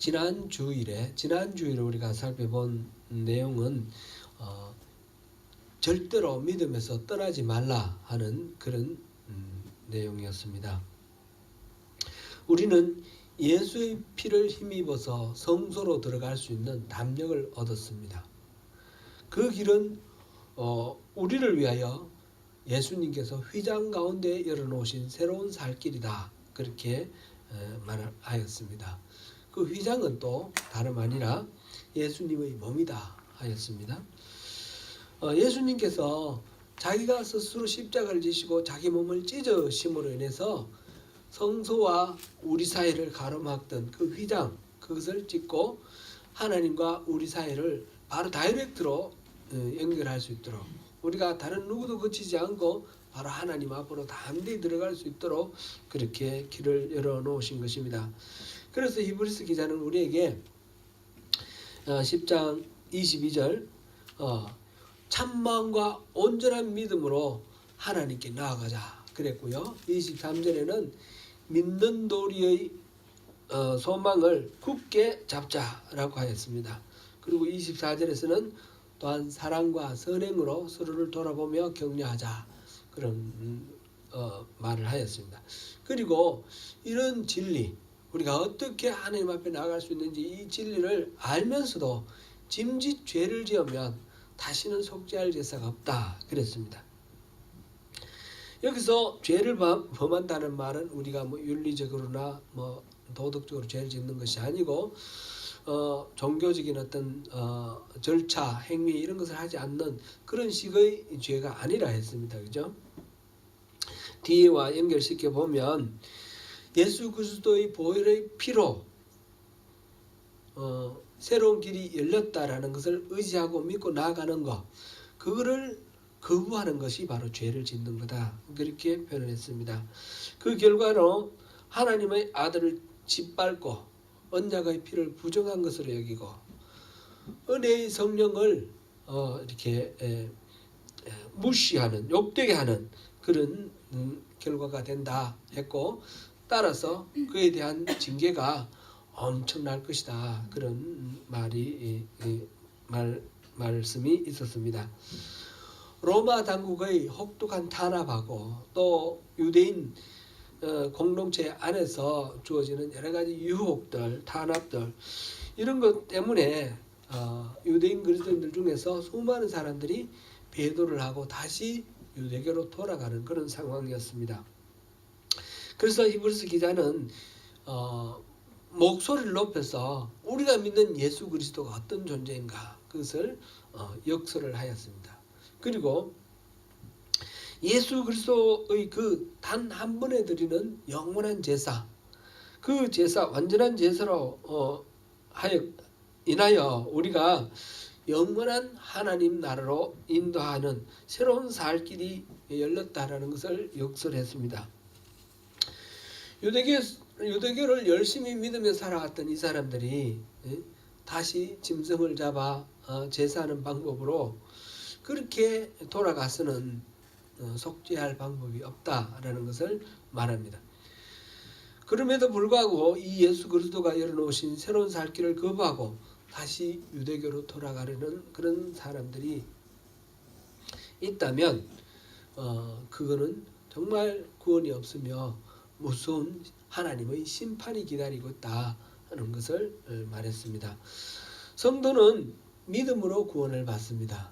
지난 주일에 우리가 살펴본 내용은 절대로 믿음에서 떠나지 말라 하는 그런 내용이었습니다. 우리는 예수의 피를 힘입어서 성소로 들어갈 수 있는 담력을 얻었습니다. 그 길은 우리를 위하여 예수님께서 휘장 가운데 열어놓으신 새로운 살 길이다, 그렇게 말하였습니다. 그 휘장은 또 다름 아니라 예수님의 몸이다 하였습니다. 예수님께서 자기가 스스로 십자가를 지시고 자기 몸을 찢으심으로 인해서 성소와 우리 사이를 가로막던 그 휘장, 그것을 찢고 하나님과 우리 사이를 바로 다이렉트로 연결할 수 있도록, 우리가 다른 누구도 거치지 않고 바로 하나님 앞으로 담대히 들어갈 수 있도록 그렇게 길을 열어놓으신 것입니다. 그래서 히브리서 기자는 우리에게 10장 22절 참마음과 온전한 믿음으로 하나님께 나아가자 그랬고요. 23절에는 믿는 도리의 소망을 굳게 잡자라고 하였습니다. 그리고 24절에서는 또한 사랑과 선행으로 서로를 돌아보며 격려하자, 그런 말을 하였습니다. 그리고 이런 진리, 우리가 어떻게 하나님 앞에 나아갈 수 있는지 이 진리를 알면서도 짐짓 죄를 지으면 다시는 속죄할 제사가 없다 그랬습니다. 여기서 죄를 범한다는 말은 우리가 윤리적으로나 도덕적으로 죄를 짓는 것이 아니고 종교적인 어떤 절차, 행위 이런 것을 하지 않는 그런 식의 죄가 아니라 했습니다. 그죠? 뒤와 연결시켜 보면 예수 그리스도의 보혈의 피로 새로운 길이 열렸다라는 것을 의지하고 믿고 나아가는 것, 그거를 거부하는 것이 바로 죄를 짓는 거다, 그렇게 표현했습니다. 그 결과로 하나님의 아들을 짓밟고 언약의 피를 부정한 것으로 여기고 은혜의 성령을 이렇게 무시하는, 욕되게 하는 그런 결과가 된다 했고, 따라서 그에 대한 징계가 엄청날 것이다, 그런 말씀이 있었습니다. 로마 당국의 혹독한 탄압하고 또 유대인 공동체 안에서 주어지는 여러 가지 유혹들, 탄압들, 이런 것 때문에 유대인 그리스도인들 중에서 수많은 사람들이 배도를 하고 다시 유대교로 돌아가는 그런 상황이었습니다. 그래서 히브리서 기자는 목소리를 높여서 우리가 믿는 예수 그리스도가 어떤 존재인가, 그것을 역설을 하였습니다. 그리고 예수 그리스도의 그 단 한 번에 드리는 영원한 제사, 그 제사, 완전한 제사로 인하여 우리가 영원한 하나님 나라로 인도하는 새로운 살 길이 열렸다라는 것을 역설했습니다. 유대교를 열심히 믿으며 살아왔던 이 사람들이 다시 짐승을 잡아 제사하는 방법으로 그렇게 돌아가서는 속죄할 방법이 없다라는 것을 말합니다. 그럼에도 불구하고 이 예수 그리스도가 열어놓으신 새로운 살 길을 거부하고 다시 유대교로 돌아가려는 그런 사람들이 있다면 그거는 정말 구원이 없으며 무서운 하나님의 심판이 기다리고 있다 하는 것을 말했습니다. 성도는 믿음으로 구원을 받습니다.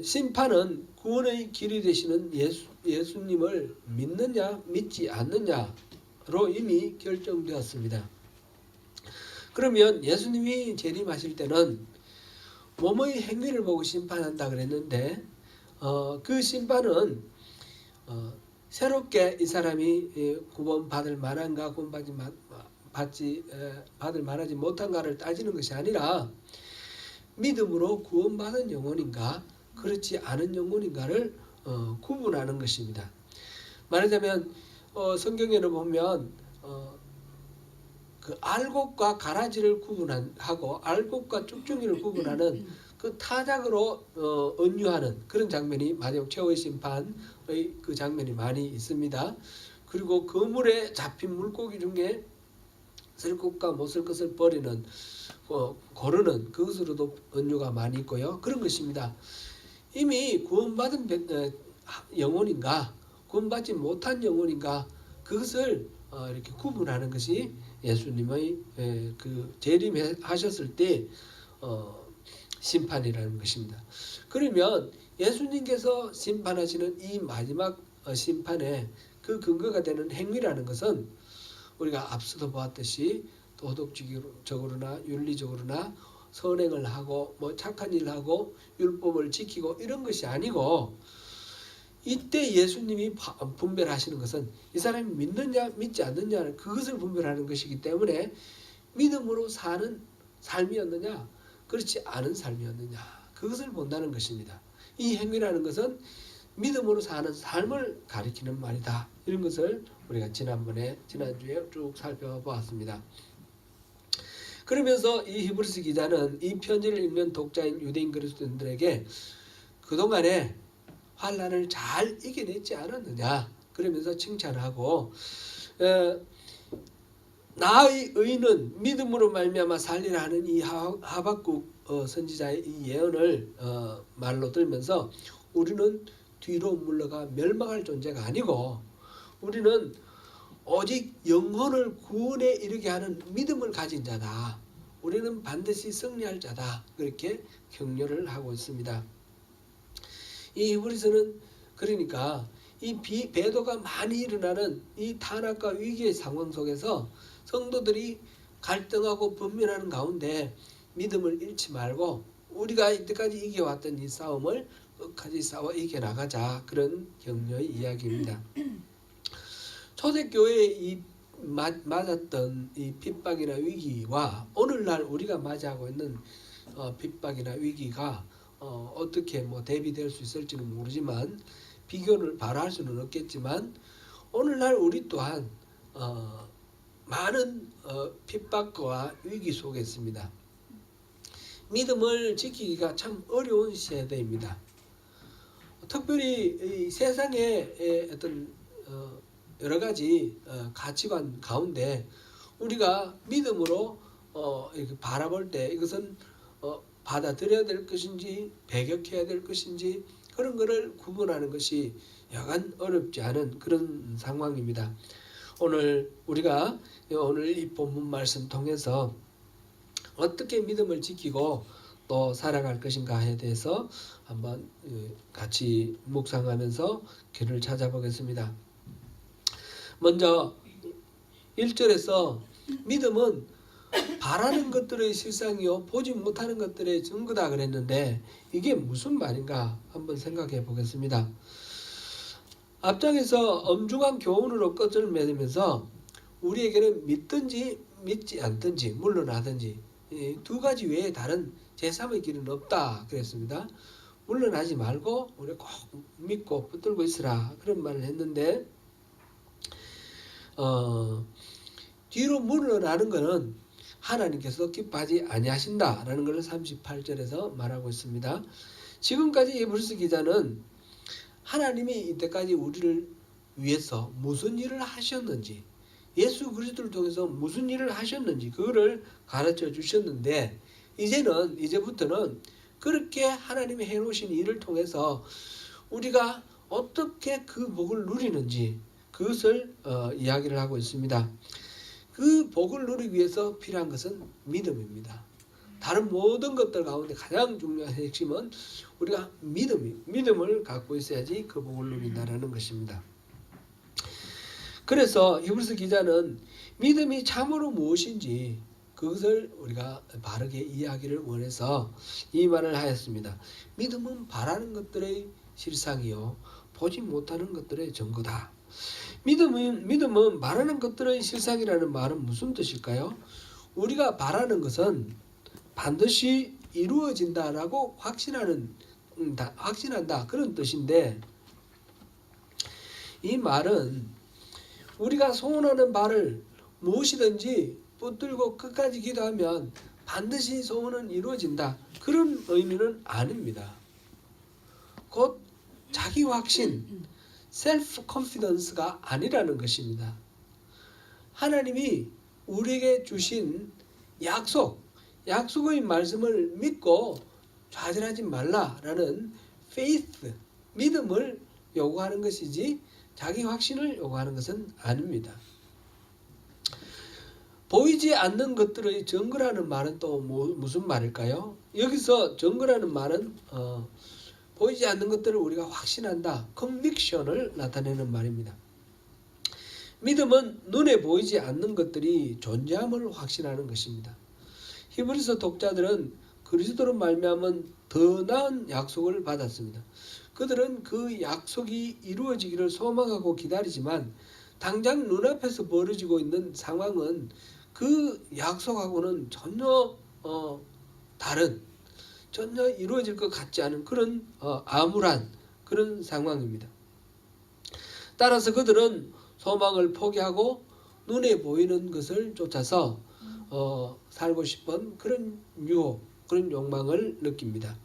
심판은 구원의 길이 되시는 예수님을 믿느냐 믿지 않느냐로 이미 결정되었습니다. 그러면 예수님이 재림하실 때는 몸의 행위를 보고 심판한다 그랬는데 그 심판은 새롭게 이 사람이 구원받을 만한가 받을 만하지 못한가를 따지는 것이 아니라 믿음으로 구원받은 영혼인가 그렇지 않은 영혼인가를 구분하는 것입니다. 말하자면 성경에는 보면 그 알곡과 가라지를 구분하고 알곡과 쭉쭉이를 구분하는 그 타작으로 은유하는 그런 장면이 마지막 최후의 심판의 그 장면이 많이 있습니다. 그리고 그물에 잡힌 물고기 중에서 쓸 것과 못 쓸 것을 버리는 고르는 그것으로도 은유가 많이 있고요. 그런 것입니다. 이미 구원받은 영혼인가 구원받지 못한 영혼인가 그것을 이렇게 구분하는 것이 예수님의 그 재림하셨을 때 심판이라는 것입니다. 그러면 예수님께서 심판하시는 이 마지막 심판에 그 근거가 되는 행위라는 것은 우리가 앞서도 보았듯이 도덕적으로나 윤리적으로나 선행을 하고 뭐 착한 일을 하고 율법을 지키고 이런 것이 아니고 이때 예수님이 분별하시는 것은 이 사람이 믿느냐 믿지 않느냐 그것을 분별하는 것이기 때문에 믿음으로 사는 삶이었느냐 그렇지 않은 삶이었느냐 그것을 본다는 것입니다. 이 행위라는 것은 믿음으로 사는 삶을 가리키는 말이다. 이런 것을 우리가 지난주에 쭉 살펴보았습니다. 그러면서 이 히브리서 기자는 이 편지를 읽는 독자인 유대인 그리스도인들에게 그동안에 환난을 잘 이겨냈지 않았느냐 그러면서 칭찬하고 나의 의는 믿음으로 말미암아 살리라 하는 이 하박국 선지자의 이 예언을 말로 들면서 우리는 뒤로 물러가 멸망할 존재가 아니고 우리는 오직 영혼을 구원에 이르게 하는 믿음을 가진 자다. 우리는 반드시 승리할 자다. 그렇게 격려를 하고 있습니다. 이 히브리서는 그러니까 이 배도가 많이 일어나는 이 탄압과 위기의 상황 속에서 성도들이 갈등하고 분별하는 가운데 믿음을 잃지 말고 우리가 이때까지 이겨왔던 이 싸움을 끝까지 싸워 이겨나가자 그런 격려의 이야기입니다. 초대교회에 이 맞았던 이 핍박이나 위기와 오늘날 우리가 맞이하고 있는 핍박이나 위기가 어떻게 뭐 대비될 수 있을지는 모르지만 비교를 바로 할 수는 없겠지만 오늘날 우리 또한 많은 핍박과 위기 속에 있습니다. 믿음을 지키기가 참 어려운 세대입니다. 특별히 이 세상의 어떤 여러 가지 가치관 가운데 우리가 믿음으로 이렇게 바라볼 때 이것은 받아들여야 될 것인지 배격해야 될 것인지 그런 것을 구분하는 것이 여간 어렵지 않은 그런 상황입니다. 우리가 오늘 이 본문 말씀 통해서 어떻게 믿음을 지키고 또 살아갈 것인가에 대해서 한번 같이 묵상하면서 길을 찾아보겠습니다. 먼저 1절에서 믿음은 바라는 것들의 실상이요 보지 못하는 것들의 증거다 그랬는데 이게 무슨 말인가 한번 생각해 보겠습니다. 앞장에서 엄중한 교훈으로 끝을 맺으면서 우리에게는 믿든지 믿지 않든지 물러나든지 두 가지 외에 다른 제3의 길은 없다 그랬습니다. 물러나지 말고 우리 꼭 믿고 붙들고 있으라 그런 말을 했는데 뒤로 물러나는 것은 하나님께서 기뻐하지 아니하신다라는 것을 38절에서 말하고 있습니다. 지금까지 히브리서 기자는 하나님이 이때까지 우리를 위해서 무슨 일을 하셨는지 예수 그리스도를 통해서 무슨 일을 하셨는지 그거를 가르쳐 주셨는데 이제부터는 그렇게 하나님이 해놓으신 일을 통해서 우리가 어떻게 그 복을 누리는지 그것을 이야기를 하고 있습니다. 그 복을 누리기 위해서 필요한 것은 믿음입니다. 다른 모든 것들 가운데 가장 중요한 핵심은 우리가 믿음을 갖고 있어야지 그 복을 누린다는 것입니다. 그래서 히브리서 기자는 믿음이 참으로 무엇인지 그것을 우리가 바르게 이해하기를 원해서 이 말을 하였습니다. 믿음은 바라는 것들의 실상이요 보지 못하는 것들의 증거다. 믿음은 바라는 것들의 실상이라는 말은 무슨 뜻일까요? 우리가 바라는 것은 반드시 이루어진다라고 확신한다 그런 뜻인데 이 말은 우리가 소원하는 바를 무엇이든지 붙들고 끝까지 기도하면 반드시 소원은 이루어진다 그런 의미는 아닙니다. 곧 자기 확신 셀프 컨피던스가 아니라는 것입니다. 하나님이 우리에게 주신 약속의 말씀을 믿고 좌절하지 말라라는 faith, 믿음을 요구하는 것이지 자기 확신을 요구하는 것은 아닙니다. 보이지 않는 것들의 증거라는 말은 또 무슨 말일까요? 여기서 증거라는 말은 보이지 않는 것들을 우리가 확신한다, conviction을 나타내는 말입니다. 믿음은 눈에 보이지 않는 것들이 존재함을 확신하는 것입니다. 히브리서 독자들은 그리스도로 말미암은 더 나은 약속을 받았습니다. 그들은 그 약속이 이루어지기를 소망하고 기다리지만 당장 눈앞에서 벌어지고 있는 상황은 그 약속하고는 전혀 다른, 전혀 이루어질 것 같지 않은 그런 암울한 그런 상황입니다. 따라서 그들은 소망을 포기하고 눈에 보이는 것을 쫓아서 살고 싶은 그런 유혹, 그런 욕망을 느낍니다.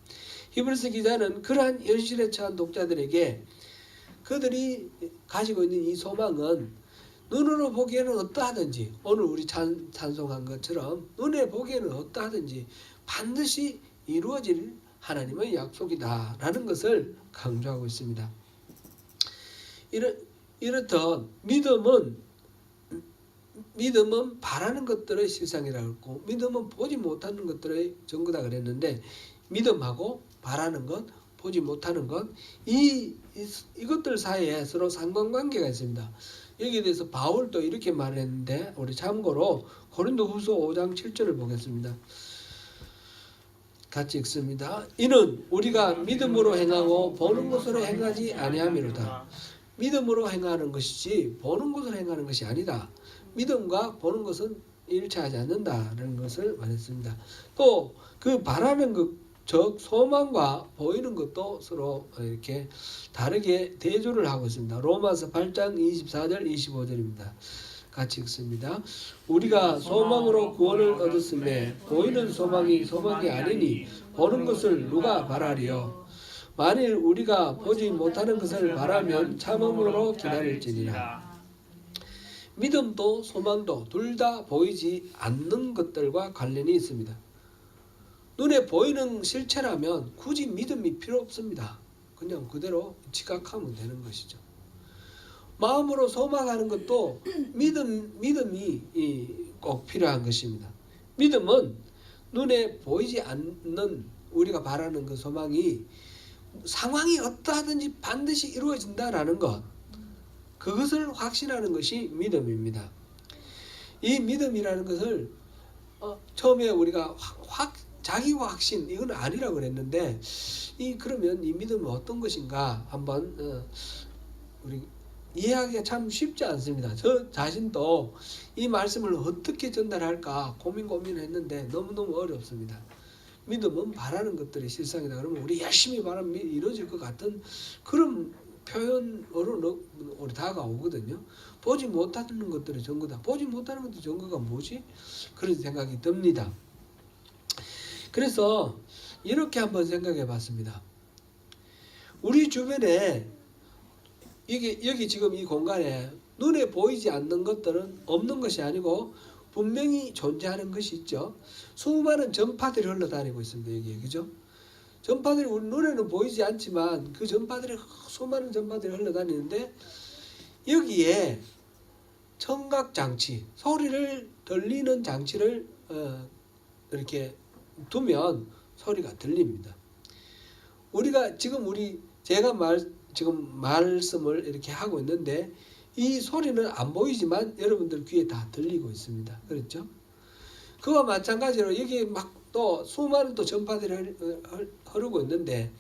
히브리서 기자는 그러한 현실에 처한 독자들에게 그들이 가지고 있는 이 소망은 눈으로 보기에는 어떠하든지, 오늘 우리 찬송한 것처럼 눈에 보기에는 어떠하든지 반드시 이루어질 하나님의 약속이다라는 것을 강조하고 있습니다. 이렇듯 믿음은 바라는 것들의 실상이라고 했고, 믿음은 보지 못하는 것들의 증거다 그랬는데, 믿음하고 바라는 것, 보지 못하는 것, 이것들 사이에 서로 상관관계가 있습니다. 여기에 대해서 바울도 이렇게 말했는데, 우리 참고로 고린도후서 5장 7절을 보겠습니다. 같이 읽습니다. 이는 우리가 믿음으로 행하고 보는 것으로 행하지 아니함이로다. 믿음으로 행하는 것이지 보는 것으로 행하는 것이 아니다. 믿음과 보는 것은 일치하지 않는다라는 것을 말했습니다. 또 그 바라는 것, 즉 소망과 보이는 것도 서로 이렇게 다르게 대조를 하고 있습니다. 로마서 8장 24절 25절입니다. 같이 읽습니다. 우리가 소망으로 구원을 얻었음에 보이는 소망이 아니니 보는 것을 누가 바라리요? 만일 우리가 보지 못하는 것을 바라면 참음으로 기다릴지니라. 믿음도 소망도 둘 다 보이지 않는 것들과 관련이 있습니다. 눈에 보이는 실체라면 굳이 믿음이 필요 없습니다. 그냥 그대로 지각하면 되는 것이죠. 마음으로 소망하는 것도 믿음이 꼭 필요한 것입니다. 믿음은 눈에 보이지 않는 우리가 바라는 그 소망이 상황이 어떠하든지 반드시 이루어진다라는 것, 그것을 확신하는 것이 믿음입니다. 이 믿음이라는 것을 처음에 우리가 자기 확신 이건 아니라고 그랬는데, 그러면 이 믿음은 어떤 것인가 한번 우리 이해하기가 참 쉽지 않습니다. 저 자신도 이 말씀을 어떻게 전달할까 고민했는데 너무너무 어렵습니다. 믿음은 바라는 것들이 실상이다. 그러면 우리 열심히 바라면 이루어질 것 같은 그런 표현으로 우리 다가오거든요. 보지 못하는 것들의 증거다. 보지 못하는 것들의 증거가 뭐지? 그런 생각이 듭니다. 그래서 이렇게 한번 생각해 봤습니다. 우리 주변에 여기 지금 이 공간에 눈에 보이지 않는 것들은 없는 것이 아니고 분명히 존재하는 것이 있죠. 수많은 전파들이 흘러다니고 있습니다. 여기에, 그죠? 전파들이 우리 눈에는 보이지 않지만 그 수많은 전파들이 흘러다니는데, 여기에 청각장치, 소리를 들리는 장치를 이렇게 두면 소리가 들립니다. 우리가 제가 지금 말씀을 이렇게 하고 있는데 이 소리는 안 보이지만 여러분들 귀에 다 들리고 있습니다. 그렇죠? 그와 마찬가지로 여기 막 또 수많은 또 전파들이 흐르고 있는데,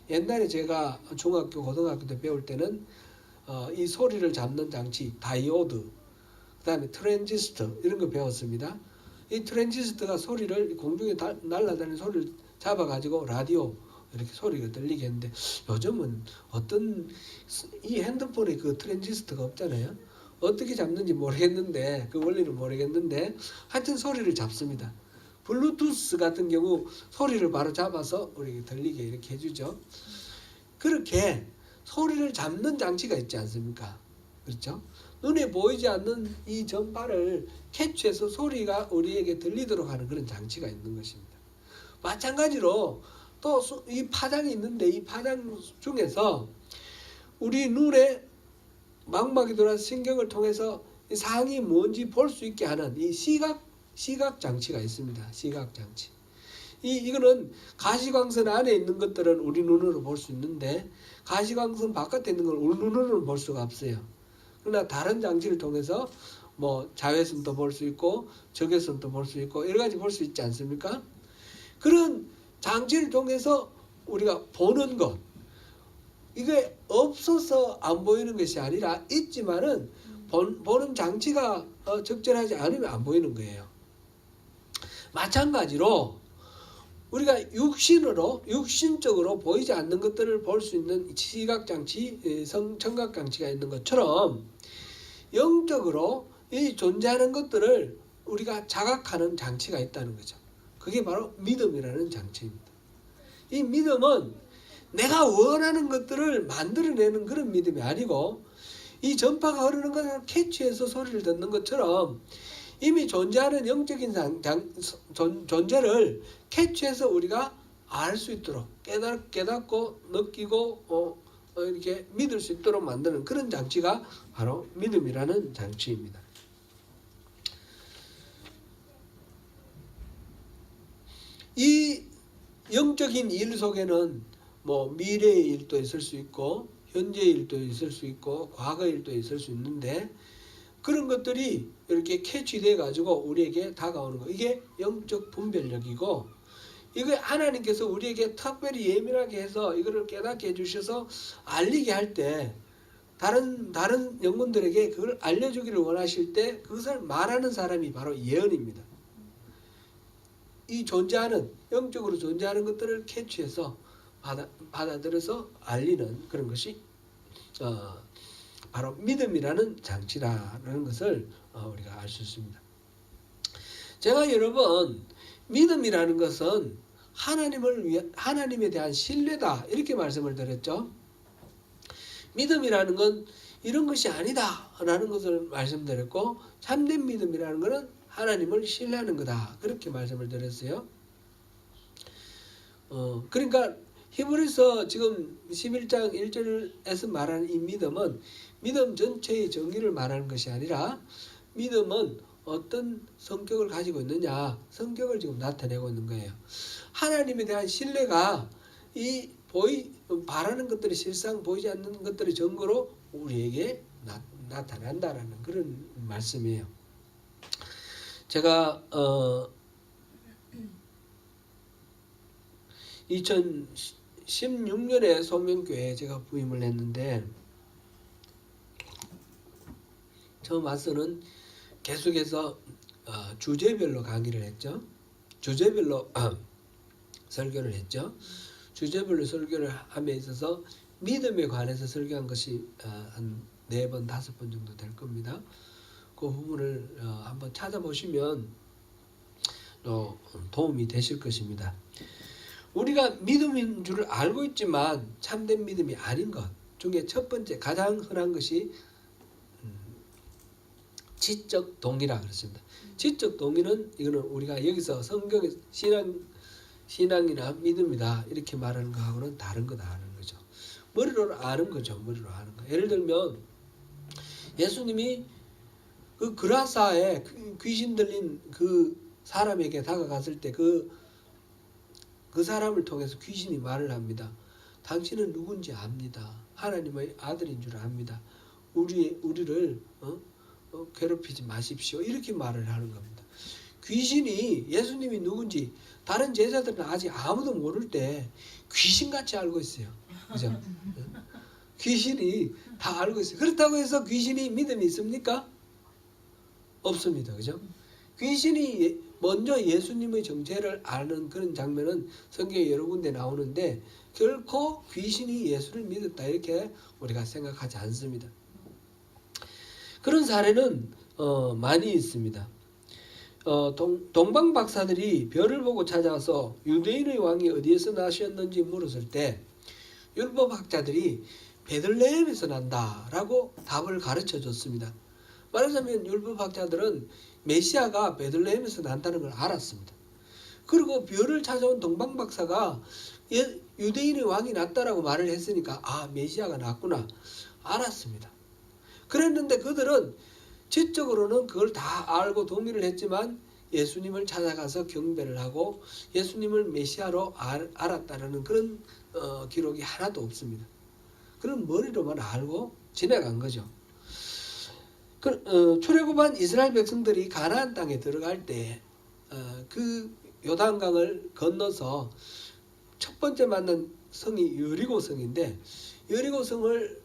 옛날에 제가 중학교, 고등학교 때 배울 때는 이 소리를 잡는 장치, 다이오드, 그 다음에 트랜지스터 이런 거 배웠습니다. 이 트랜지스터가 소리를 공중에 날아다니는 소리를 잡아가지고 라디오 이렇게 소리가 들리게 했는데, 요즘은 이 핸드폰에 그 트랜지스터가 없잖아요. 어떻게 잡는지 모르겠는데, 그 원리는 모르겠는데 하여튼 소리를 잡습니다. 블루투스 같은 경우 소리를 바로 잡아서 우리에게 들리게 이렇게 해주죠. 그렇게 소리를 잡는 장치가 있지 않습니까? 그렇죠? 눈에 보이지 않는 이 전파를 캐치해서 소리가 우리에게 들리도록 하는 그런 장치가 있는 것입니다. 마찬가지로 또 이 파장이 있는데 이 파장 중에서 우리 눈에 망막이 돌아 신경을 통해서 이 상이 뭔지 볼 수 있게 하는 이 시각 장치가 있습니다. 시각 장치. 이거는 가시광선 안에 있는 것들은 우리 눈으로 볼 수 있는데 가시광선 바깥에 있는 걸 우리 눈으로는 볼 수가 없어요. 그러나 다른 장치를 통해서 뭐 자외선도 볼 수 있고 적외선도 볼 수 있고 여러 가지 볼 수 있지 않습니까? 그런 장치를 통해서 우리가 보는 것, 이게 없어서 안 보이는 것이 아니라 있지만은 보는 장치가 적절하지 않으면 안 보이는 거예요. 마찬가지로 우리가 육신적으로 보이지 않는 것들을 볼 수 있는 시각장치, 청각장치가 있는 것처럼 영적으로 이 존재하는 것들을 우리가 자각하는 장치가 있다는 거죠. 그게 바로 믿음이라는 장치입니다. 이 믿음은 내가 원하는 것들을 만들어내는 그런 믿음이 아니고 이 전파가 흐르는 것을 캐치해서 소리를 듣는 것처럼 이미 존재하는 영적인 존재를 캐치해서 우리가 알 수 있도록 깨닫고 느끼고 이렇게 믿을 수 있도록 만드는 그런 장치가 바로 믿음이라는 장치입니다. 이 영적인 일 속에는 뭐 미래의 일도 있을 수 있고 현재의 일도 있을 수 있고 과거의 일도 있을 수 있는데 그런 것들이 이렇게 캐치돼 가지고 우리에게 다가오는 거, 이게 영적 분별력이고 이거 하나님께서 우리에게 특별히 예민하게 해서 이거를 깨닫게 해주셔서 알리게 할 때 다른 영혼들에게 그걸 알려주기를 원하실 때 그것을 말하는 사람이 바로 예언입니다. 이 영적으로 존재하는 것들을 캐치해서 받아들여서 알리는 그런 것이 바로 믿음이라는 장치라는 것을 우리가 알 수 있습니다. 제가 여러 번 믿음이라는 것은 하나님에 대한 신뢰다 이렇게 말씀을 드렸죠. 믿음이라는 건 이런 것이 아니다 라는 것을 말씀드렸고 참된 믿음이라는 것은 하나님을 신뢰하는 거다 그렇게 말씀을 드렸어요. 그러니까 히브리서 지금 11장 1절에서 말하는 이 믿음은 믿음 전체의 정의를 말하는 것이 아니라 믿음은 어떤 성격을 가지고 있느냐 성격을 지금 나타내고 있는 거예요. 하나님에 대한 신뢰가 이 바라는 것들이 실상 보이지 않는 것들의 증거로 우리에게 나타난다라는 그런 말씀이에요. 제가 2016년에 소명교회에 제가 부임을 했는데 처음 와서는 계속해서 주제별로 강의를 했죠. 주제별로 설교를 했죠. 주제별로 설교를 함에 있어서 믿음에 관해서 설교한 것이 한 4번, 5번 정도 될 겁니다. 그 부분을 한번 찾아보시면 도움이 되실 것입니다. 우리가 믿음인 줄 알고 있지만 참된 믿음이 아닌 것 중에 첫 번째 가장 흔한 것이 지적 동의라 그랬습니다. 지적 동의는 이거는 우리가 여기서 성경의 신앙이나 믿음이다 이렇게 말하는 거하고는 다른 거다 하는 거죠. 머리로 아는 거죠. 머리로 아는 거. 예를 들면 예수님이 그 그라사에 귀신 들린 그 사람에게 다가갔을 때 그 사람을 통해서 귀신이 말을 합니다. 당신은 누군지 압니다. 하나님의 아들인 줄 압니다. 우리를 괴롭히지 마십시오. 이렇게 말을 하는 겁니다. 귀신이 예수님이 누군지 다른 제자들은 아직 아무도 모를 때 귀신같이 알고 있어요. 그죠? 귀신이 다 알고 있어요. 그렇다고 해서 귀신이 믿음이 있습니까? 없습니다. 그죠? 귀신이 먼저 예수님의 정체를 아는 그런 장면은 성경에 여러 군데 나오는데 결코 귀신이 예수를 믿었다 이렇게 우리가 생각하지 않습니다. 그런 사례는 많이 있습니다. 동방 박사들이 별을 보고 찾아와서 유대인의 왕이 어디에서 나셨는지 물었을 때 율법학자들이 베들레헴에서 난다라고 답을 가르쳐 줬습니다. 말하자면 율법학자들은 메시아가 베들레헴에서 난다는 걸 알았습니다. 그리고 별을 찾아온 동방박사가 유대인의 왕이 났다라고 말을 했으니까 메시아가 났구나 알았습니다. 그랬는데 그들은 지적으로는 그걸 다 알고 동의를 했지만 예수님을 찾아가서 경배를 하고 예수님을 메시아로 알았다라는 그런 기록이 하나도 없습니다. 그런 머리로만 알고 지나간 거죠. 출애굽한 이스라엘 백성들이 가나안 땅에 들어갈 때 그 요단강을 건너서 첫 번째 만난 성이 여리고성인데 여리고성을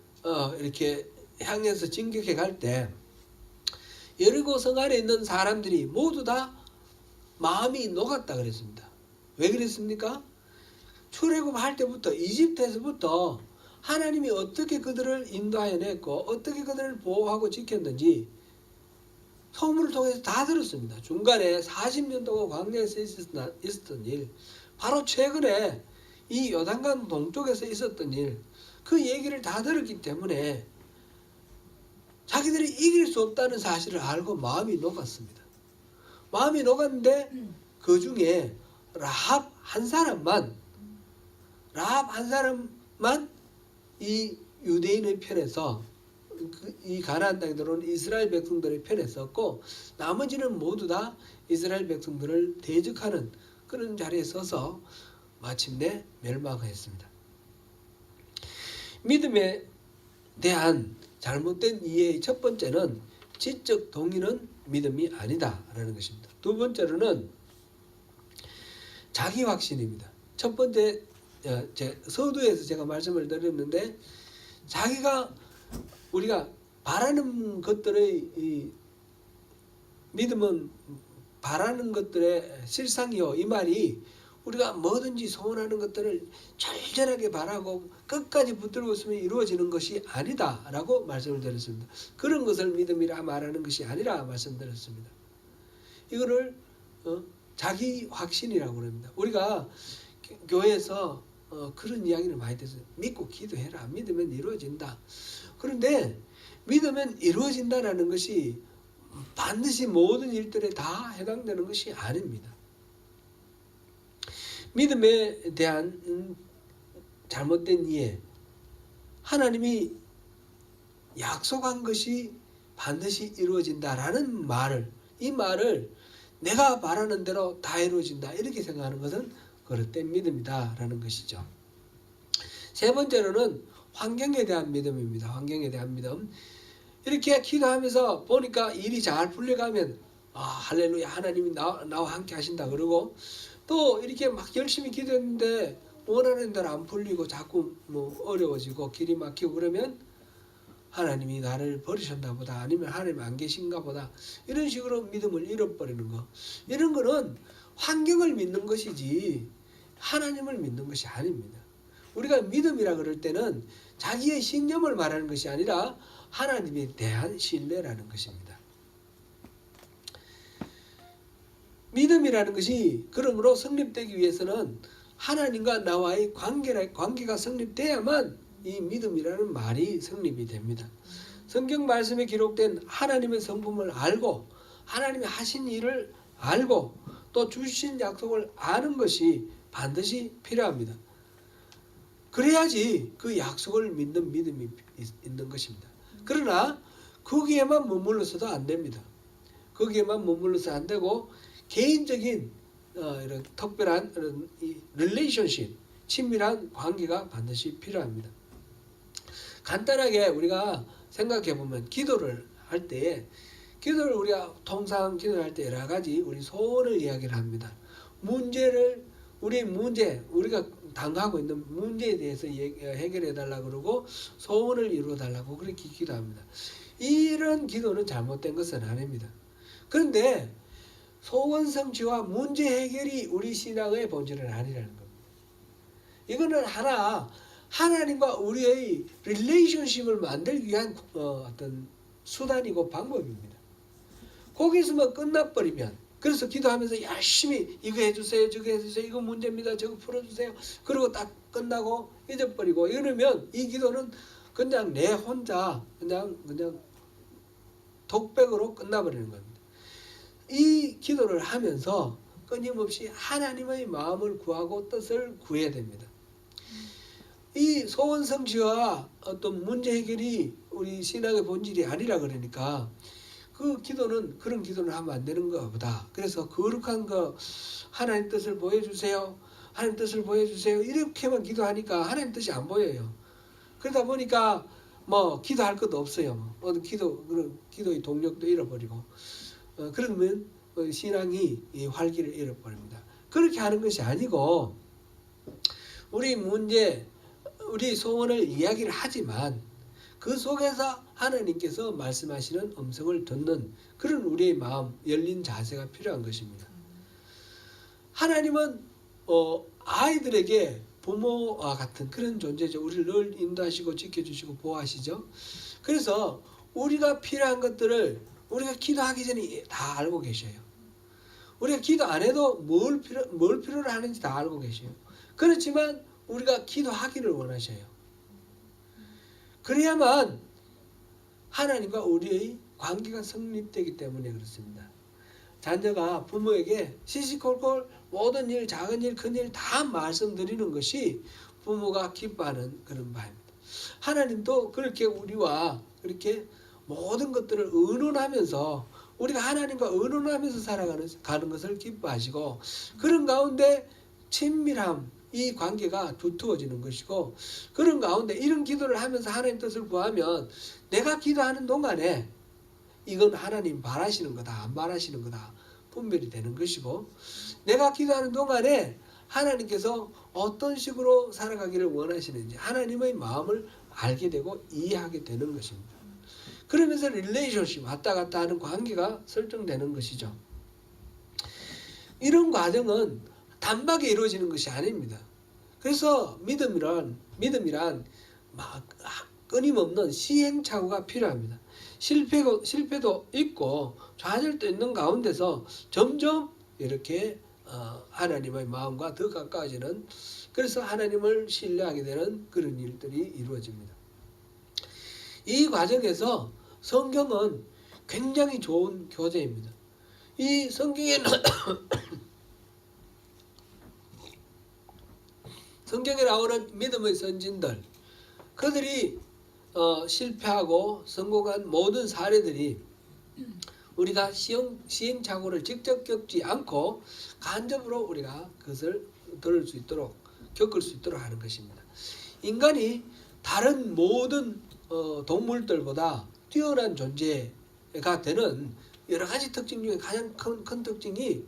이렇게 향해서 진격해 갈 때 여리고성 안에 있는 사람들이 모두 다 마음이 녹았다 그랬습니다. 왜 그랬습니까? 출애굽할 때부터 이집트에서부터 하나님이 어떻게 그들을 인도하여 냈고 어떻게 그들을 보호하고 지켰는지 소문을 통해서 다 들었습니다. 중간에 40년 동안 광야에서 있었던 일, 바로 최근에 이 요단강 동쪽에서 있었던 일, 그 얘기를 다 들었기 때문에 자기들이 이길 수 없다는 사실을 알고 마음이 녹았습니다. 마음이 녹았는데 그 중에 라합 한 사람만 이 유대인의 편에서 이 가나안 땅에 들어온 이스라엘 백성들의 편에 섰고 나머지는 모두 다 이스라엘 백성들을 대적하는 그런 자리에 서서 마침내 멸망했습니다. 믿음에 대한 잘못된 이해의 첫 번째는 지적 동의는 믿음이 아니다라는 것입니다. 두 번째로는 자기 확신입니다. 첫 번째 서두에서 제가 말씀을 드렸는데 우리가 바라는 것들의 믿음은 바라는 것들의 실상이요, 이 말이 우리가 뭐든지 소원하는 것들을 절절하게 바라고 끝까지 붙들고 있으면 이루어지는 것이 아니다라고 말씀을 드렸습니다. 그런 것을 믿음이라 말하는 것이 아니라 말씀드렸습니다. 이거를 자기 확신이라고 합니다. 우리가 교회에서 그런 이야기를 많이 들었어요. 믿고 기도해라. 믿으면 이루어진다. 그런데 믿으면 이루어진다라는 것이 반드시 모든 일들에 다 해당되는 것이 아닙니다. 믿음에 대한 잘못된 이해, 하나님이 약속한 것이 반드시 이루어진다라는 이 말을 내가 바라는 대로 다 이루어진다 이렇게 생각하는 것은 그릇된 믿음이다라는 것이죠. 세 번째로는 환경에 대한 믿음입니다. 환경에 대한 믿음. 이렇게 기도하면서 보니까 일이 잘 풀려가면 할렐루야, 하나님이 나와 함께 하신다 그러고, 또 이렇게 막 열심히 기도했는데 원하는 대로 안 풀리고 자꾸 어려워지고 길이 막히고 그러면 하나님이 나를 버리셨나 보다, 아니면 하나님 안 계신가 보다, 이런 식으로 믿음을 잃어버리는 거, 이런 거는 환경을 믿는 것이지 하나님을 믿는 것이 아닙니다. 우리가 믿음이라 그럴 때는 자기의 신념을 말하는 것이 아니라 하나님에 대한 신뢰라는 것입니다. 믿음이라는 것이 그러므로 성립되기 위해서는 하나님과 나와의 관계가 성립돼야만 이 믿음이라는 말이 성립이 됩니다. 성경 말씀에 기록된 하나님의 성품을 알고 하나님이 하신 일을 알고 또 주신 약속을 아는 것이 반드시 필요합니다. 그래야지 그 약속을 믿는 믿음이 있는 것입니다. 그러나 거기에만 머물러서도 안 됩니다. 거기에만 머물러서 안 되고 개인적인 이런 특별한 이런 릴레이션십, 친밀한 관계가 반드시 필요합니다. 간단하게 우리가 생각해 보면 기도를 할 때, 기도를 우리가 통상 기도를 할 때 여러 가지 우리 소원을 이야기를 합니다. 우리가 당하고 있는 문제에 대해서 해결해 달라고 그러고 소원을 이루어 달라고 그렇게 기도합니다. 이런 기도는 잘못된 것은 아닙니다. 그런데 소원 성취와 문제 해결이 우리 신앙의 본질은 아니라는 겁니다. 이거는 하나님과 우리의 릴레이션십을 만들기 위한 어떤 수단이고 방법입니다. 거기서만 끝나버리면, 그래서 기도하면서 열심히 이거 해주세요, 저거 해주세요, 이거 문제입니다, 저거 풀어주세요, 그리고 딱 끝나고 잊어버리고 이러면 이 기도는 그냥 내 혼자 그냥 독백으로 끝나버리는 겁니다. 이 기도를 하면서 끊임없이 하나님의 마음을 구하고 뜻을 구해야 됩니다. 이 소원 성취와 어떤 문제 해결이 우리 신앙의 본질이 아니라 그러니까 그 기도는 그런 기도를 하면 안 되는 것보다, 그래서 거룩한 거 하나님 뜻을 보여주세요, 하나님 뜻을 보여주세요 이렇게만 기도하니까 하나님 뜻이 안 보여요. 그러다 보니까 뭐 기도할 것도 없어요. 어떤 기도의 동력도 잃어버리고 그러면 신앙이 활기를 잃어버립니다. 그렇게 하는 것이 아니고 우리 문제, 우리 소원을 이야기를 하지만 그 속에서 하나님께서 말씀하시는 음성을 듣는 그런 우리의 마음, 열린 자세가 필요한 것입니다. 하나님은 아이들에게 부모와 같은 그런 존재죠. 우리를 늘 인도하시고 지켜주시고 보호하시죠. 그래서 우리가 필요한 것들을 우리가 기도하기 전에 다 알고 계셔요. 우리가 기도 안 해도 뭘 필요로 하는지 다 알고 계셔요. 그렇지만 우리가 기도하기를 원하셔요. 그래야만 하나님과 우리의 관계가 성립되기 때문에 그렇습니다. 자녀가 부모에게 시시콜콜 모든 일, 작은 일, 큰 일 다 말씀드리는 것이 부모가 기뻐하는 그런 바입니다. 하나님도 그렇게 우리와 그렇게 모든 것들을 의논하면서 우리가 하나님과 의논하면서 살아가는 것을 기뻐하시고 그런 가운데 친밀함, 이 관계가 두터워지는 것이고 그런 가운데 이런 기도를 하면서 하나님 뜻을 구하면 내가 기도하는 동안에 이건 하나님 바라시는 거다, 안 바라시는 거다 분별이 되는 것이고 내가 기도하는 동안에 하나님께서 어떤 식으로 살아가기를 원하시는지 하나님의 마음을 알게 되고 이해하게 되는 것입니다. 그러면서 릴레이션십, 왔다 갔다 하는 관계가 설정되는 것이죠. 이런 과정은 단박에 이루어지는 것이 아닙니다. 그래서 믿음이란 막 끊임없는 시행착오가 필요합니다. 실패도 있고 좌절도 있는 가운데서 점점 이렇게 하나님의 마음과 더 가까워지는, 그래서 하나님을 신뢰하게 되는 그런 일들이 이루어집니다. 이 과정에서 성경은 굉장히 좋은 교재입니다. 이 성경에는 성경에 나오는 믿음의 선진들, 그들이 실패하고 성공한 모든 사례들이 우리가 시행착오를 직접 겪지 않고 간접으로 우리가 그것을 들을 수 있도록, 겪을 수 있도록 하는 것입니다. 인간이 다른 모든 동물들보다 뛰어난 존재가 되는 여러 가지 특징 중에 가장 큰 특징이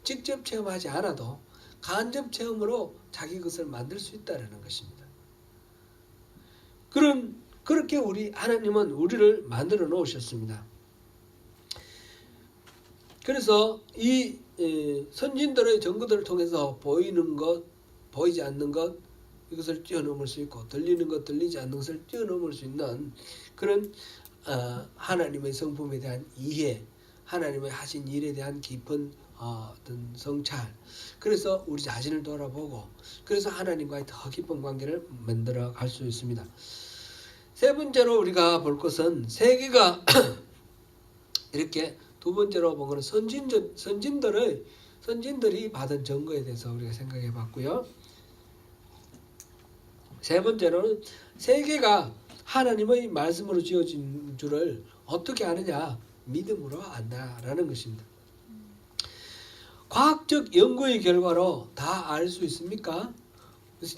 직접 체험하지 않아도 간접 체험으로 자기 것을 만들 수 있다는 것입니다. 그렇게 하나님은 우리를 만들어 놓으셨습니다. 그래서 이 선진들의 증거들을 통해서 보이는 것, 보이지 않는 것, 이것을 뛰어넘을 수 있고 들리는 것, 들리지 않는 것을 뛰어넘을 수 있는 그런 하나님의 성품에 대한 이해, 하나님의 하신 일에 대한 깊은 어떤 성찰, 그래서 우리 자신을 돌아보고 그래서 하나님과의 더 깊은 관계를 만들어 갈 수 있습니다. 세 번째로 우리가 볼 것은 세계가 이렇게 두 번째로 본 것은 선진들이 받은 증거에 대해서 우리가 생각해 봤고요. 세 번째로는 세계가 하나님의 말씀으로 지어진 줄을 어떻게 아느냐? 믿음으로 안다라는 것입니다. 과학적 연구의 결과로 다 알 수 있습니까?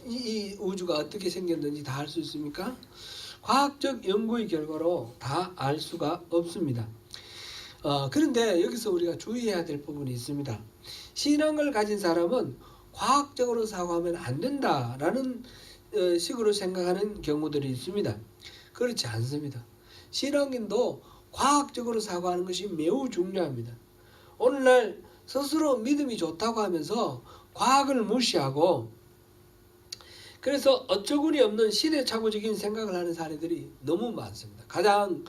이 우주가 어떻게 생겼는지 다 알 수 있습니까? 과학적 연구의 결과로 다 알 수가 없습니다. 그런데 여기서 우리가 주의해야 될 부분이 있습니다. 신앙을 가진 사람은 과학적으로 사고하면 안 된다라는 식으로 생각하는 경우들이 있습니다. 그렇지 않습니다. 신앙인도 과학적으로 사고하는 것이 매우 중요합니다. 오늘날 스스로 믿음이 좋다고 하면서 과학을 무시하고 그래서 어처구니 없는 시대착오적인 생각을 하는 사례들이 너무 많습니다. 가장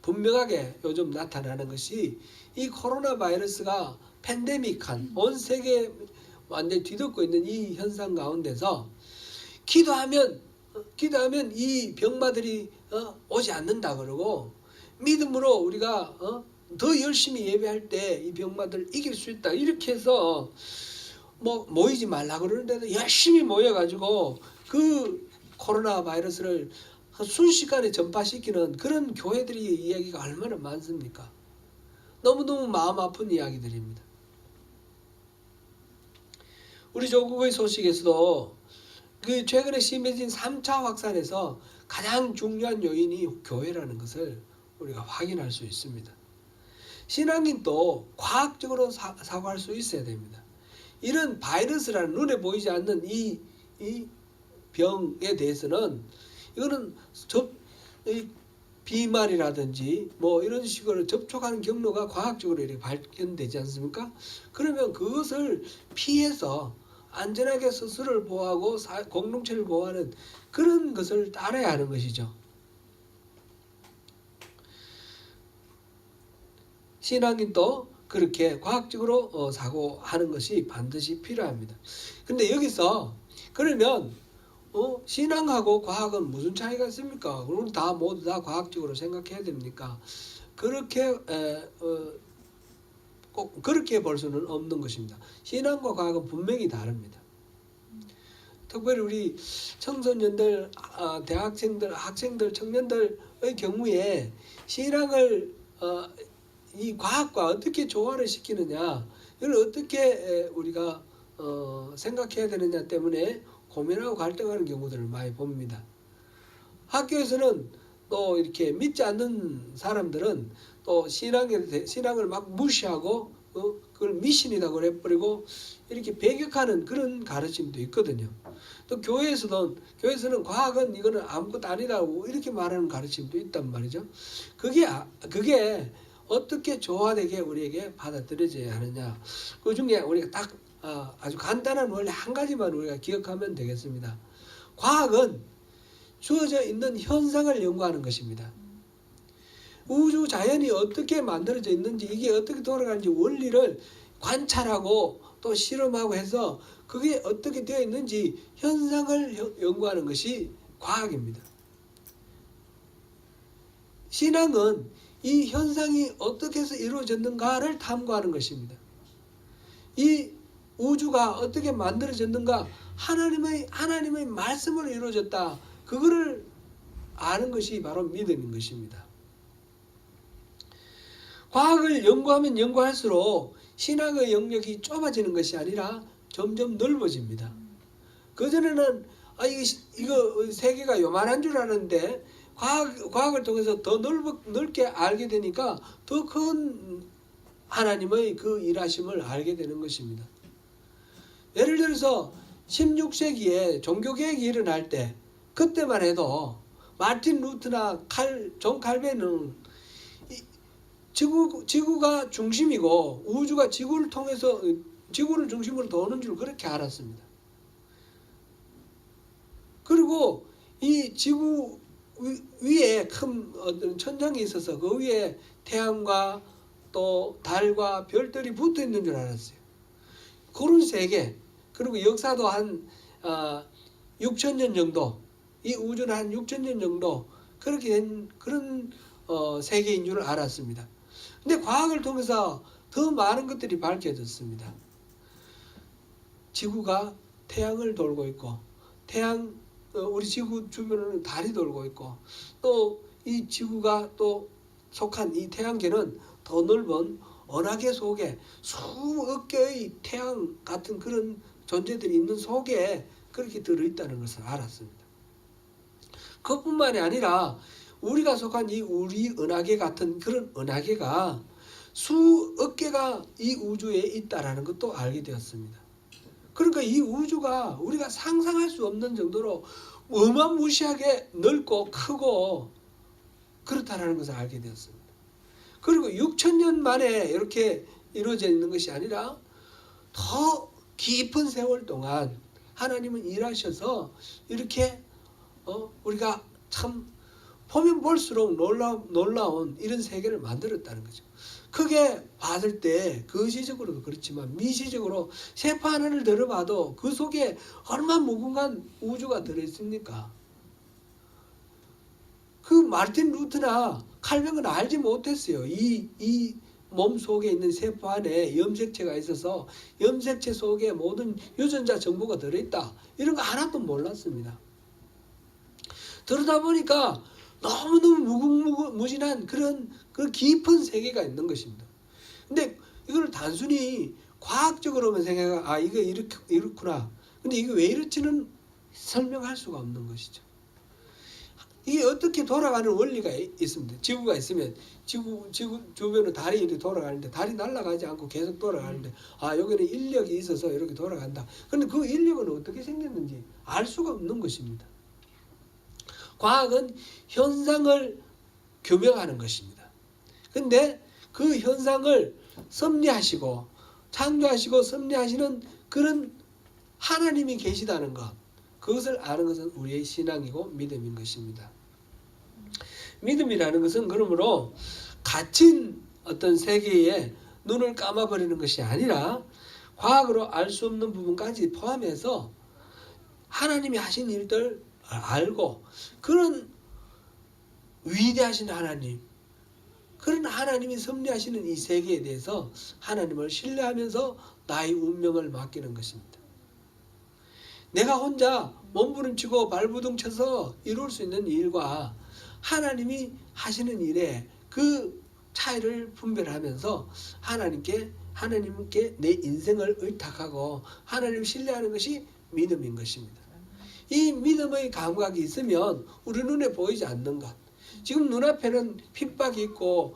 분명하게 요즘 나타나는 것이 이 코로나 바이러스가 팬데믹한 온 세계에 완전히 뒤덮고 있는 이 현상 가운데서 기도하면 이 병마들이 오지 않는다 그러고 믿음으로 우리가 더 열심히 예배할 때 이 병마들 이길 수 있다. 이렇게 해서 뭐 모이지 말라 그러는데도 열심히 모여가지고 그 코로나 바이러스를 순식간에 전파시키는 그런 교회들이 이야기가 얼마나 많습니까? 너무너무 마음 아픈 이야기들입니다. 우리 조국의 소식에서도 그 최근에 심해진 3차 확산에서 가장 중요한 요인이 교회라는 것을 우리가 확인할 수 있습니다. 신앙인도 과학적으로 사고할 수 있어야 됩니다. 이런 바이러스라는 눈에 보이지 않는 이 병에 대해서는 이거는 비말이라든지 뭐 이런 식으로 접촉하는 경로가 과학적으로 이렇게 발견되지 않습니까? 그러면 그것을 피해서 안전하게 스스로를 보호하고 공동체를 보호하는 그런 것을 따라야 하는 것이죠. 신앙인도 그렇게 과학적으로 사고하는 것이 반드시 필요합니다. 근데 여기서 그러면 신앙하고 과학은 무슨 차이가 있습니까? 그럼 모두 다 과학적으로 생각해야 됩니까? 그렇게 꼭 그렇게 볼 수는 없는 것입니다. 신앙과 과학은 분명히 다릅니다. 특별히 우리 청소년들, 대학생들, 학생들, 청년들의 경우에 신앙을 이 과학과 어떻게 조화를 시키느냐, 이걸 어떻게 우리가 생각해야 되느냐 때문에 고민하고 갈등하는 경우들을 많이 봅니다. 학교에서는 또 이렇게 믿지 않는 사람들은 또 신앙을 막 무시하고 그걸 미신이라고 그래버리고 이렇게 배격하는 그런 가르침도 있거든요. 또 교회에서는 과학은 이거는 아무것도 아니라고 이렇게 말하는 가르침도 있단 말이죠. 그게 어떻게 조화되게 우리에게 받아들여져야 하느냐. 그 중에 우리가 딱 아주 간단한 원리 한 가지만 우리가 기억하면 되겠습니다. 과학은 주어져 있는 현상을 연구하는 것입니다. 우주 자연이 어떻게 만들어져 있는지, 이게 어떻게 돌아가는지 원리를 관찰하고 또 실험하고 해서 그게 어떻게 되어 있는지 현상을 연구하는 것이 과학입니다. 신앙은 이 현상이 어떻게 해서 이루어졌는가를 탐구하는 것입니다. 이 우주가 어떻게 만들어졌는가, 하나님의 말씀으로 이루어졌다. 그거를 아는 것이 바로 믿음인 것입니다. 과학을 연구하면 연구할수록 신앙의 영역이 좁아지는 것이 아니라 점점 넓어집니다. 그전에는 이거 세계가 요만한 줄 알았는데 과학을 통해서 더 넓게 알게 되니까 더 큰 하나님의 그 일하심을 알게 되는 것입니다. 예를 들어서 16세기에 종교개혁이 일어날 때 그때만 해도 마틴 루트나 존 칼빈은 지구가 중심이고 우주가 지구를 통해서 지구를 중심으로 도는 줄 그렇게 알았습니다. 그리고 이 지구 위에 큰 어떤 천장이 있어서 그 위에 태양과 또 달과 별들이 붙어 있는 줄 알았어요. 그런 세계, 그리고 역사도 한 6,000년 정도, 이 우주는 한 6,000년 정도 그렇게 된 그런 세계인 줄 알았습니다. 근데 과학을 통해서 더 많은 것들이 밝혀졌습니다. 지구가 태양을 돌고 있고, 우리 지구 주변으로는 달이 돌고 있고, 또 이 지구가 또 속한 이 태양계는 더 넓은 은하계 속에 수억 개의 태양 같은 그런 존재들이 있는 속에 그렇게 들어있다는 것을 알았습니다. 그것뿐만이 아니라 우리가 속한 이 우리 은하계 같은 그런 은하계가 수억 개가 이 우주에 있다라는 것도 알게 되었습니다. 그러니까 이 우주가 우리가 상상할 수 없는 정도로 어마무시하게 넓고 크고 그렇다라는 것을 알게 되었습니다. 그리고 6,000년 만에 이렇게 이루어져 있는 것이 아니라 더 깊은 세월 동안 하나님은 일하셔서 이렇게 우리가 참 보면 볼수록 놀라운 이런 세계를 만들었다는 거죠. 크게 봤을 때 거시적으로도 그렇지만 미시적으로 세포 하나를 들어봐도 그 속에 얼마나 무궁한 우주가 들어있습니까? 그 마르틴 루터나 칼뱅은 알지 못했어요. 이 몸 속에 있는 세포 안에 염색체가 있어서 염색체 속에 모든 유전자 정보가 들어있다. 이런 거 하나도 몰랐습니다. 그러다 보니까 너무너무 무궁무진한 그런 그 깊은 세계가 있는 것입니다. 근데 이걸 단순히 과학적으로만 생각하면 이게 이렇구나. 근데 이게 왜 이렇지는 설명할 수가 없는 것이죠. 이게 어떻게 돌아가는 원리가 있습니다. 지구가 있으면 지구 주변으로 달이 이렇게 돌아가는데 달이 날아가지 않고 계속 돌아가는데 여기는 인력이 있어서 이렇게 돌아간다. 그런데 그 인력은 어떻게 생겼는지 알 수가 없는 것입니다. 과학은 현상을 규명하는 것입니다. 근데 그 현상을 섭리하시고 창조하시고 섭리하시는 그런 하나님이 계시다는 것, 그것을 아는 것은 우리의 신앙이고 믿음인 것입니다. 믿음이라는 것은 그러므로 갇힌 어떤 세계에 눈을 감아버리는 것이 아니라 과학으로 알 수 없는 부분까지 포함해서 하나님이 하신 일들 알고 그런 위대하신 하나님, 그런 하나님이 섭리하시는 이 세계에 대해서 하나님을 신뢰하면서 나의 운명을 맡기는 것입니다. 내가 혼자 몸부림치고 발부둥쳐서 이룰 수 있는 일과 하나님이 하시는 일에 그 차이를 분별하면서 하나님께 내 인생을 의탁하고 하나님을 신뢰하는 것이 믿음인 것입니다. 이 믿음의 감각이 있으면 우리 눈에 보이지 않는 것, 지금 눈앞에는 핍박이 있고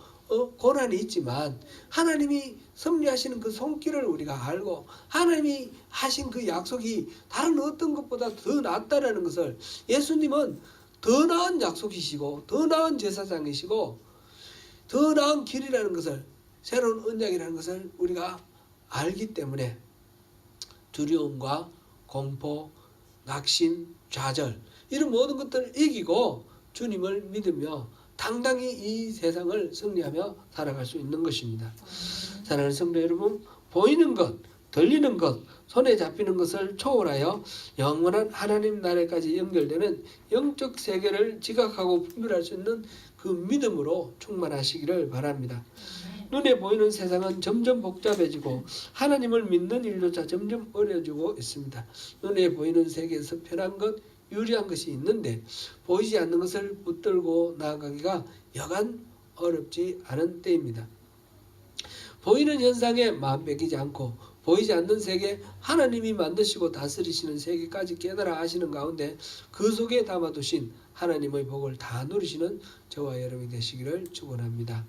고난이 있지만 하나님이 섭리하시는 그 손길을 우리가 알고 하나님이 하신 그 약속이 다른 어떤 것보다 더 낫다라는 것을, 예수님은 더 나은 약속이시고 더 나은 제사장이시고 더 나은 길이라는 것을, 새로운 언약이라는 것을 우리가 알기 때문에 두려움과 공포, 낙심, 좌절 이런 모든 것들을 이기고 주님을 믿으며 당당히 이 세상을 승리하며 살아갈 수 있는 것입니다. 사랑하는 성도 여러분, 보이는 것, 들리는 것, 손에 잡히는 것을 초월하여 영원한 하나님 나라까지 연결되는 영적 세계를 지각하고 분별할 수 있는 그 믿음으로 충만하시기를 바랍니다. 눈에 보이는 세상은 점점 복잡해지고 하나님을 믿는 일조차 점점 어려워지고 있습니다. 눈에 보이는 세계에서 편한 것, 유리한 것이 있는데 보이지 않는 것을 붙들고 나아가기가 여간 어렵지 않은 때입니다. 보이는 현상에 마음 뺏기지 않고 보이지 않는 세계, 하나님이 만드시고 다스리시는 세계까지 깨달아 아시는 가운데 그 속에 담아두신 하나님의 복을 다 누리시는 저와 여러분이 되시기를 축원합니다.